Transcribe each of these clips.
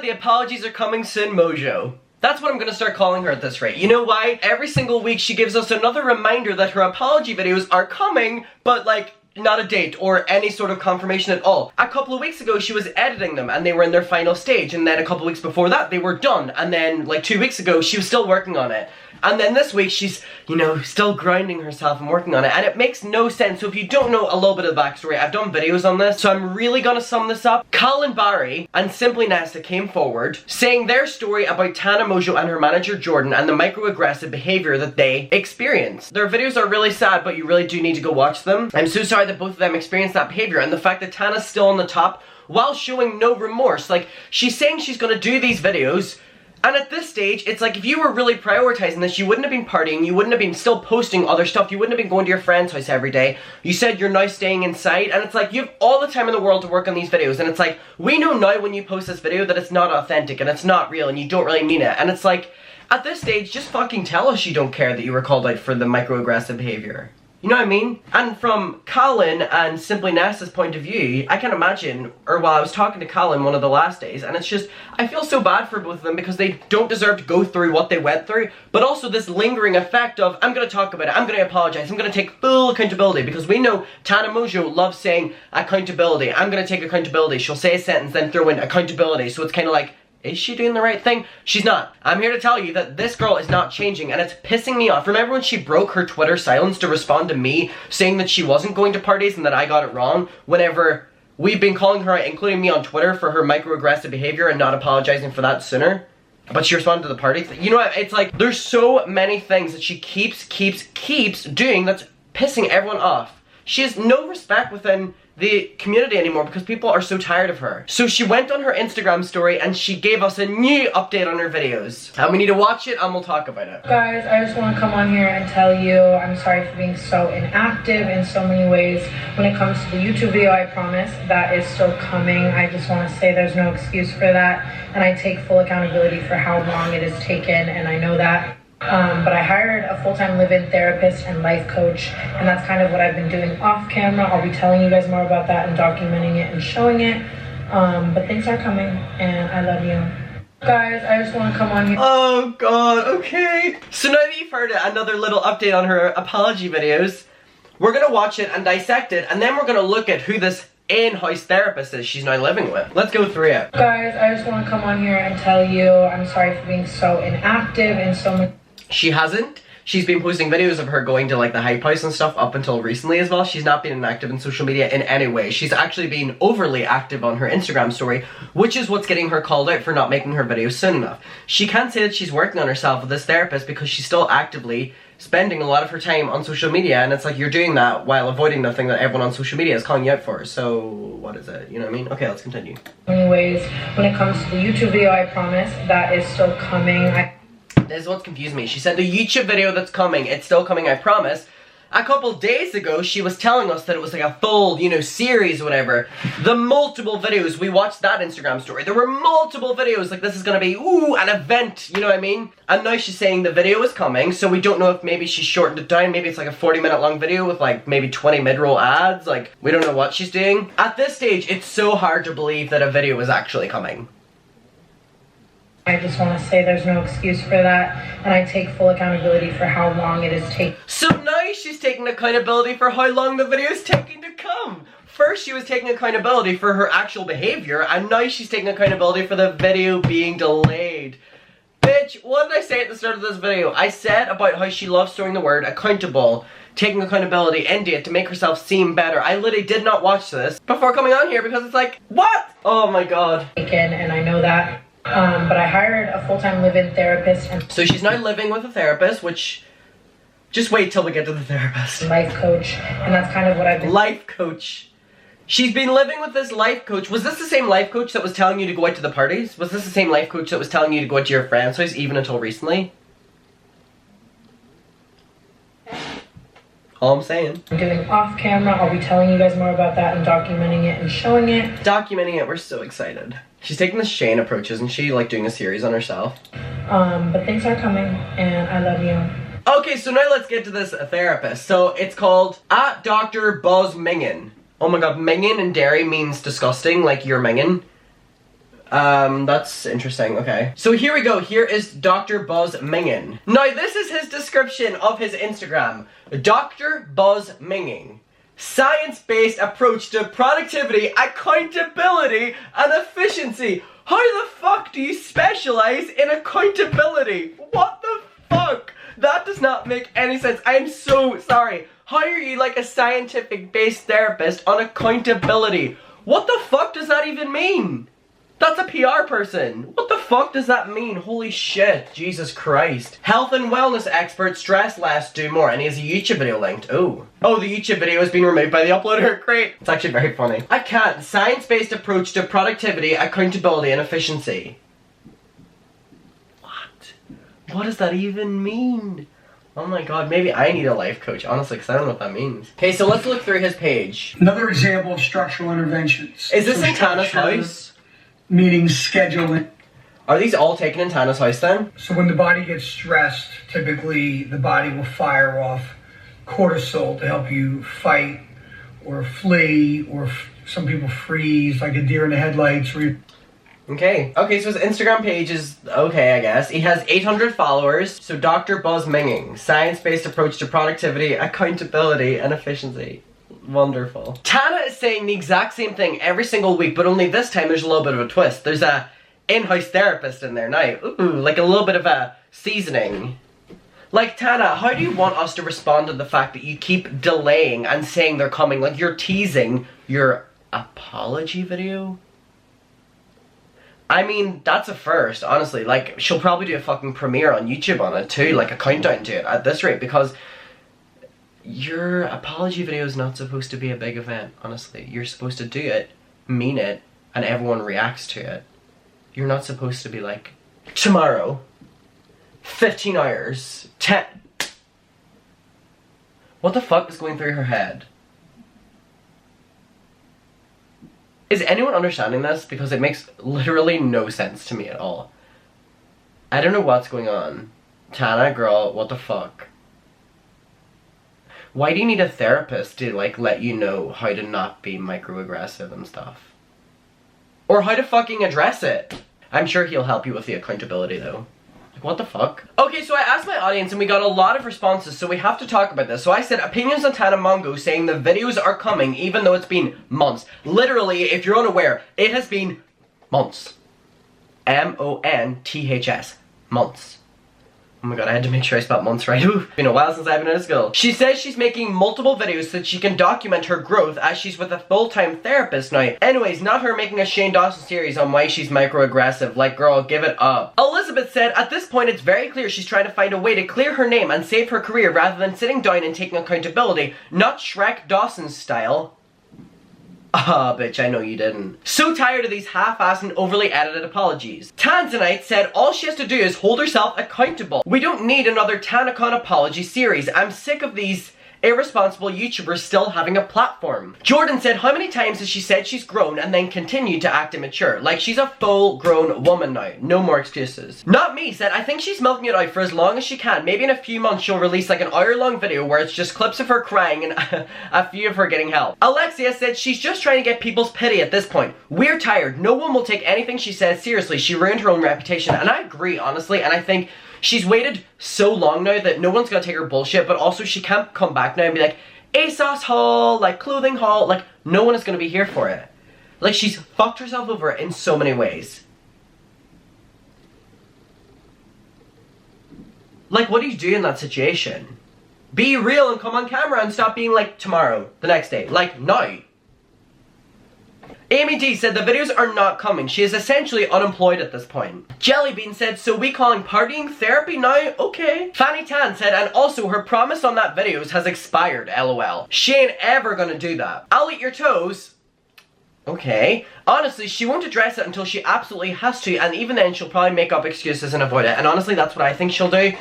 the apologies are coming soon, Mojo. That's what I'm gonna start calling her at this rate. You know why? Every single week she gives us another reminder that her apology videos are coming, but like, not a date or any sort of confirmation at all. A couple of weeks ago she was editing them and they were in their final stage, and then a couple of weeks before that they were done, and then like 2 weeks ago she was still working on it. And then this week she's, you know, still grinding herself and working on it, and it makes no sense. So if you don't know a little bit of the backstory, I've done videos on this, so I'm really gonna sum this up. Colin Barry and Simply Nesta came forward saying their story about Tana Mongeau and her manager Jordan and the microaggressive behavior that they experienced. Their videos are really sad, but you really do need to go watch them. I'm so sorry that both of them experienced that behavior, and the fact that Tana's still on the top while showing no remorse. Like, she's saying she's gonna do these videos, and at this stage, it's like if you were really prioritizing this, you wouldn't have been partying, you wouldn't have been still posting other stuff, you wouldn't have been going to your friend's house every day. You said you're now staying inside, and it's like you have all the time in the world to work on these videos, and it's like, we know now when you post this video that it's not authentic, and it's not real, and you don't really mean it, and it's like, at this stage, just fucking tell us you don't care that you were called out for the microaggressive behavior. You know what I mean? And from Colin and Simply Nesta's point of view, I can't imagine, or well, I was talking to Colin one of the last days, and it's just, I feel so bad for both of them because they don't deserve to go through what they went through, but also this lingering effect of, I'm gonna talk about it, I'm gonna apologize, I'm gonna take full accountability, because we know Tana Mongeau loves saying accountability. I'm gonna take accountability. She'll say a sentence, then throw in accountability, so it's kind of like, is she doing the right thing? She's not. I'm here to tell you that this girl is not changing, and it's pissing me off. Remember when she broke her Twitter silence to respond to me saying that she wasn't going to parties and that I got it wrong, whenever we've been calling her out, including me on Twitter, for her microaggressive behavior and not apologizing for that sooner? But she responded to the party thing. You know what? It's like, there's so many things that she keeps doing that's pissing everyone off. She has no respect within the community anymore because people are so tired of her. So she went on her Instagram story and she gave us a new update on her videos. And we need to watch it and we'll talk about it. Guys, I just want to come on here and tell you I'm sorry for being so inactive in so many ways. When it comes to the YouTube video, I promise that is still coming. I just want to say there's no excuse for that, and I take full accountability for how long it has taken, and I know that. But I hired a full-time live-in therapist and life coach, and that's kind of what I've been doing off camera. I'll be telling you guys more about that and documenting it and showing it. But things are coming, and I love you. Guys, I just want to come on here. Oh god, okay. So now that you've heard it, another little update on her apology videos, we're gonna watch it and dissect it, and then we're gonna look at who this in-house therapist is she's now living with. Let's go through it. Guys, I just want to come on here and tell you I'm sorry for being so inactive in so many... She hasn't. She's been posting videos of her going to like the hype house and stuff up until recently as well. She's not been inactive in social media in any way. She's actually been overly active on her Instagram story, which is what's getting her called out for not making her videos soon enough. She can't say that she's working on herself with this therapist because she's still actively spending a lot of her time on social media, and it's like you're doing that while avoiding the thing that everyone on social media is calling you out for. So what is it? You know what I mean? Okay, let's continue. Anyways, when it comes to the YouTube video, I promise that is still coming. This is what's confused me. She said the YouTube video that's coming, it's still coming, I promise. A couple days ago, she was telling us that it was like a full, you know, series or whatever. The multiple videos, we watched that Instagram story. There were multiple videos, like this is gonna be, ooh, an event, you know what I mean? And now she's saying the video is coming, so we don't know if maybe she shortened it down. Maybe it's like a 40-minute long video with like maybe 20 mid-roll ads. Like, we don't know what she's doing. At this stage, it's so hard to believe that a video is actually coming. I just want to say there's no excuse for that, and I take full accountability for how long it has taken. So now she's taking accountability for how long the video is taking to come. First she was taking accountability for her actual behavior, and now she's taking accountability for the video being delayed. Bitch, what did I say at the start of this video? I said about how she loves throwing the word accountable, taking accountability into it to make herself seem better. I literally did not watch this before coming on here because it's like, what? Oh my god. And I know that. But I hired a full-time live-in therapist and... So she's now living with a therapist, which... Just wait till we get to the therapist. Life coach, and that's kind of what I've been... Life coach. She's been living with this life coach. Was this the same life coach that was telling you to go out to the parties? Was this the same life coach that was telling you to go out to your friend's house even until recently? All I'm saying. I'm doing off camera. I'll be telling you guys more about that and documenting it and showing it. Documenting it, we're so excited. She's taking the Shane approach, isn't she? Like doing a series on herself. But things are coming, and I love you. Okay, so now let's get to this therapist. So it's called Dr. Buzz McKinnon. Oh my god, minging in Derry means disgusting, like you're minging. That's interesting, okay. So here we go, here is Dr. Buzz McKinnon. Now this is his description of his Instagram. Dr. Buzz McKinnon. Science-based approach to productivity, accountability, and efficiency. How the fuck do you specialize in accountability? What the fuck? That does not make any sense. I am so sorry. How are you like a scientific-based therapist on accountability? What the fuck does that even mean? That's a PR person. What the fuck does that mean? Holy shit. Jesus Christ. Health and wellness expert, stress less, do more. And he has a YouTube video linked. Oh, the YouTube video has been removed by the uploader. Great. It's actually very funny. I can't. Science-based approach to productivity, accountability, and efficiency. What? What does that even mean? Oh my god, maybe I need a life coach, honestly, because I don't know what that means. Okay, so let's look through his page. Another example of structural interventions. Is this in Tana's house? Meaning scheduling. Are these all taken in Tana's house then? So when the body gets stressed, typically the body will fire off cortisol to help you fight or flee, or some people freeze like a deer in the headlights. Okay, so his Instagram page is okay, I guess. He has 800 followers. So Dr. Buzz McKinnon, science-based approach to productivity, accountability, and efficiency. Wonderful. Tana is saying the exact same thing every single week, but only this time there's a little bit of a twist. There's a in-house therapist in there now. Ooh, like a little bit of a seasoning. Like, Tana, how do you want us to respond to the fact that you keep delaying and saying they're coming? Like, you're teasing your apology video? I mean, that's a first, honestly. Like, she'll probably do a fucking premiere on YouTube on it too, like a countdown to it at this rate, because your apology video is not supposed to be a big event, honestly. You're supposed to do it, mean it, and everyone reacts to it. You're not supposed to be like, tomorrow, 15 hours, 10... What the fuck is going through her head? Is anyone understanding this? Because it makes literally no sense to me at all. I don't know what's going on. Tana, girl, what the fuck? Why do you need a therapist to, like, let you know how to not be microaggressive and stuff? Or how to fucking address it? I'm sure he'll help you with the accountability, though. Like, what the fuck? Okay, so I asked my audience and we got a lot of responses, so we have to talk about this. So I said, opinions on Tana Mongeau, saying the videos are coming even though it's been months. Literally, if you're unaware, it has been months. M-O-N-T-H-S. Months. Oh my god, I had to make sure I spelled months right. Ooh, it's been a while since I've been out of school. She says she's making multiple videos so that she can document her growth as she's with a full-time therapist now. Anyways, not her making a Shane Dawson series on why she's microaggressive. Like, girl, give it up. Elizabeth said, at this point it's very clear she's trying to find a way to clear her name and save her career rather than sitting down and taking accountability. Not Shrek Dawson style. Ah, bitch, I know you didn't. So tired of these half-assed and overly edited apologies. Tanzanite said all she has to do is hold herself accountable. We don't need another TanaCon apology series. I'm sick of these irresponsible YouTubers still having a platform. Jordan said, how many times has she said she's grown and then continued to act immature? Like she's a full-grown woman now. No more excuses. Not me said, I think she's milking it out for as long as she can. Maybe in a few months she'll release like an hour-long video where it's just clips of her crying and a few of her getting help. Alexia said, she's just trying to get people's pity at this point. We're tired. No one will take anything she says seriously. She ruined her own reputation. And I agree, honestly, and I think she's waited so long now that no one's gonna take her bullshit, but also she can't come back now and be like, ASOS haul, like clothing haul, like no one is gonna be here for it. Like she's fucked herself over in so many ways. Like what do you do in that situation? Be real and come on camera and stop being like tomorrow, the next day, like now. Amy D said the videos are not coming. She is essentially unemployed at this point. Jellybean said, so we calling partying therapy now? Okay. Fanny Tan said, and also her promise on that videos has expired, lol. She ain't ever gonna do that. I'll eat your toes. Okay. Honestly, she won't address it until she absolutely has to, and even then she'll probably make up excuses and avoid it. And honestly, that's what I think she'll do.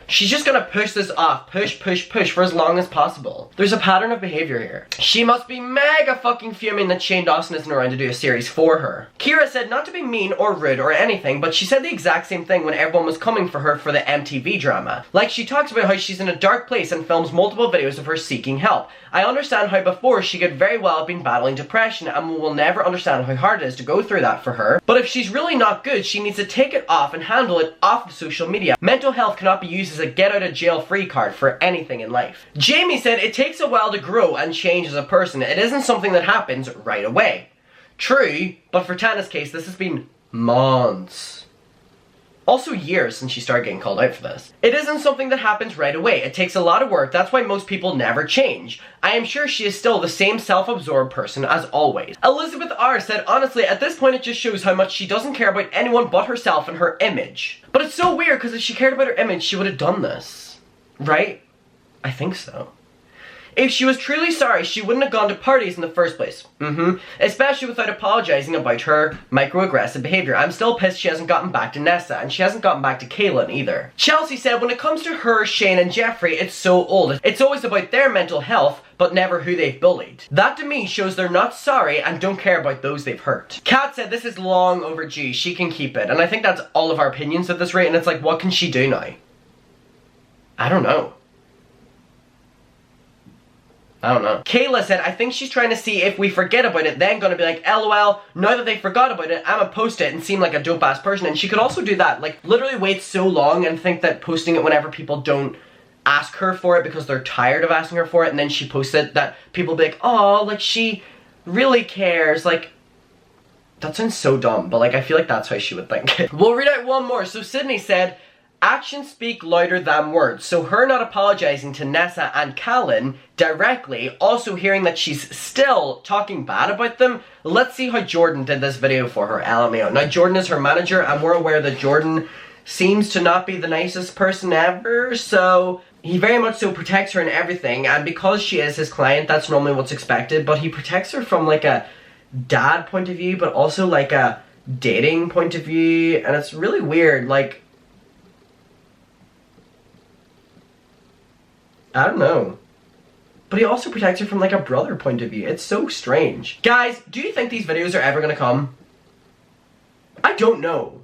She's just gonna push this off. Push, push, push for as long as possible. There's a pattern of behavior here. She must be mega fucking fuming that Shane Dawson isn't around to do a series for her. Kira said not to be mean or rude or anything, but she said the exact same thing when everyone was coming for her for the MTV drama. Like, she talks about how she's in a dark place and films multiple videos of her seeking help. I understand how before she could very well have been battling depression, and will never understand how how hard it is to go through that for her. But if she's really not good, she needs to take it off and handle it off of social media. Mental health cannot be used as a get out of jail free card for anything in life. Jamie said it takes a while to grow and change as a person. It isn't something that happens right away. True, but for Tana's case, this has been months. Also years since she started getting called out for this. It isn't something that happens right away. It takes a lot of work. That's why most people never change. I am sure she is still the same self-absorbed person as always. Elizabeth R. said, honestly, at this point it just shows how much she doesn't care about anyone but herself and her image. But it's so weird because if she cared about her image, she would have done this. Right? I think so. If she was truly sorry, she wouldn't have gone to parties in the first place. Especially without apologizing about her microaggressive behavior. I'm still pissed she hasn't gotten back to Nessa, and she hasn't gotten back to Kaylin either. Chelsea said, when it comes to her, Shane, and Jeffrey, it's so old. It's always about their mental health, but never who they've bullied. That to me shows they're not sorry and don't care about those they've hurt. Kat said, this is long overdue. She can keep it. And I think that's all of our opinions at this rate, and it's like, what can she do now? I don't know. I don't know. Kayla said, I think she's trying to see if we forget about it, then gonna be like, LOL, now that they forgot about it, I'ma post it and seem like a dope-ass person. And she could also do that, like, literally wait so long and think that posting it whenever people don't ask her for it because they're tired of asking her for it, and then she posts it, that people be like, oh, like, she really cares. Like, that sounds so dumb, but, like, I feel like that's how she would think. We'll read out one more. So Sydney said, actions speak louder than words. So her not apologizing to Nessa and Callan directly, also hearing that she's still talking bad about them. Let's see how Jordan did this video for her, LMAO. Now Jordan is her manager, and we're aware that Jordan seems to not be the nicest person ever, so he very much so protects her and everything, and because she is his client, that's normally what's expected, but he protects her from like a dad point of view, but also like a dating point of view, and it's really weird. Like, I don't know. But he also protects her from like a brother point of view. It's so strange. Guys, do you think these videos are ever gonna come? I don't know.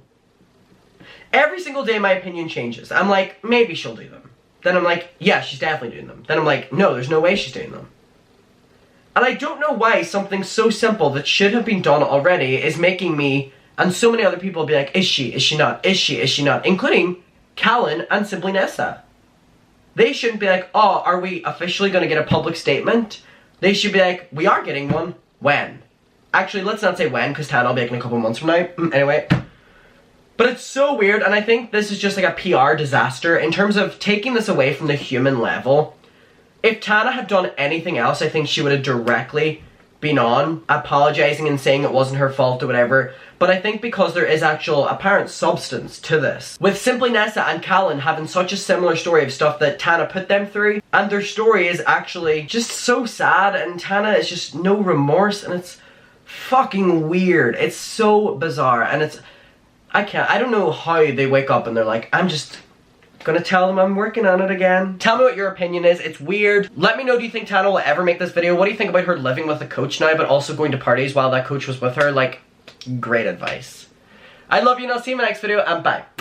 Every single day my opinion changes. I'm like, maybe she'll do them. Then I'm like, yeah, she's definitely doing them. Then I'm like, no, there's no way she's doing them. And I don't know why something so simple that should have been done already is making me and so many other people be like, is she not, is she not, including Callan and Simply Nessa. They shouldn't be like, oh, are we officially going to get a public statement? They should be like, we are getting one. When? Actually, let's not say when, because Tana will be like in a couple months from now. Anyway. But it's so weird, and I think this is just like a PR disaster in terms of taking this away from the human level. If Tana had done anything else, I think she would have directly been on, apologizing and saying it wasn't her fault or whatever. But I think because there is actual apparent substance to this. With Simply Nessa and Callan having such a similar story of stuff that Tana put them through, and their story is actually just so sad, and Tana is just no remorse, and it's fucking weird. It's so bizarre, and it's, I don't know how they wake up and they're like, I'm just gonna tell them I'm working on it again. Tell me what your opinion is. It's weird. Let me know, do you think Tana will ever make this video? What do you think about her living with a coach now, but also going to parties while that coach was with her? Like, great advice. I love you, and I'll see you in my next video, and bye.